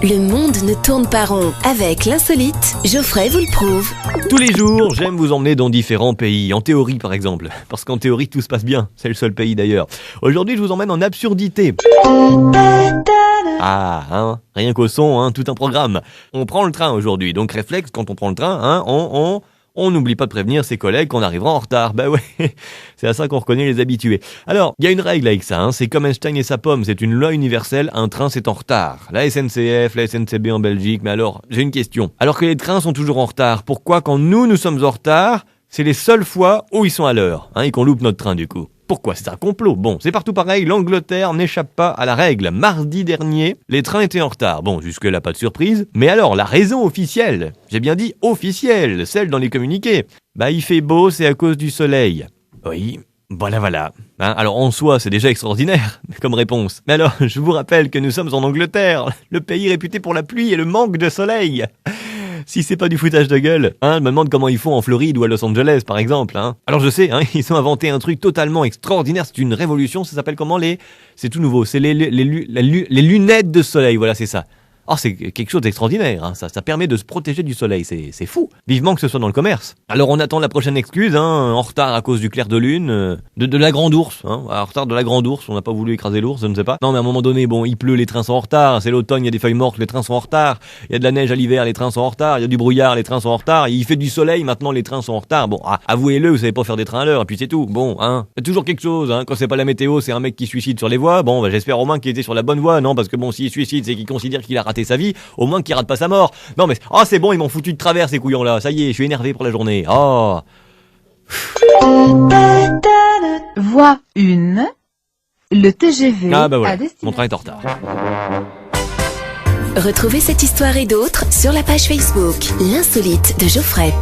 Le monde ne tourne pas rond. Avec l'insolite, Geoffrey vous le prouve. Tous les jours, j'aime vous emmener dans différents pays, en théorie par exemple. Parce qu'en théorie, tout se passe bien. C'est le seul pays d'ailleurs. Aujourd'hui, je vous emmène en absurdité. Rien qu'au son, tout un programme. On prend le train aujourd'hui, donc réflexe, quand on prend le train, on n'oublie pas de prévenir ses collègues qu'on arrivera en retard. Bah ouais, c'est à ça qu'on reconnaît les habitués. Alors, il y a une règle avec ça, c'est comme Einstein et sa pomme, c'est une loi universelle, un train c'est en retard. La SNCF, la SNCB en Belgique, mais alors, j'ai une question. Alors que les trains sont toujours en retard, pourquoi quand nous sommes en retard, c'est les seules fois où ils sont à l'heure, et qu'on loupe notre train du coup? Pourquoi? C'est un complot. Bon, c'est partout pareil, l'Angleterre n'échappe pas à la règle. Mardi dernier, les trains étaient en retard. Bon, jusque-là, pas de surprise. Mais alors, la raison officielle, j'ai bien dit officielle, celle dans les communiqués, il fait beau, c'est à cause du soleil. Oui, voilà. Alors, en soi, c'est déjà extraordinaire, comme réponse. Mais alors, je vous rappelle que nous sommes en Angleterre, le pays réputé pour la pluie et le manque de soleil. Si c'est pas du foutage de gueule, je me demande comment ils font en Floride ou à Los Angeles, par exemple, Alors je sais, ils ont inventé un truc totalement extraordinaire, c'est une révolution, ça s'appelle comment c'est tout nouveau, c'est les lunettes de soleil, voilà, c'est ça. C'est quelque chose d'extraordinaire, ça permet de se protéger du soleil, c'est fou. Vivement que ce soit dans le commerce. Alors on attend la prochaine excuse, en retard à cause du clair de lune, de la grande ours, en retard de la grande ours, on n'a pas voulu écraser l'ours, je ne sais pas. Non mais à un moment donné, il pleut, les trains sont en retard, c'est l'automne, il y a des feuilles mortes, les trains sont en retard, il y a de la neige à l'hiver, les trains sont en retard, il y a du brouillard, les trains sont en retard, il fait du soleil, maintenant les trains sont en retard. Bon, avouez-le, vous savez pas faire des trains à l'heure, et puis c'est tout. Bon, il y a toujours quelque chose, quand c'est pas la météo, c'est un mec qui suicide sur les voies. Bon, j'espère au moins qu'il était sur la bonne voie, non, parce que s'il suicide, c'est qu'il considère qu'il a raté sa vie, au moins qu'il rate pas sa mort. Non mais, c'est bon, ils m'ont foutu de travers ces couillons là, ça y est, je suis énervé pour la journée. Voie 1. Le TGV voilà, mon train est en retard. Retrouvez cette histoire et d'autres sur la page Facebook, l'insolite de Geoffrey.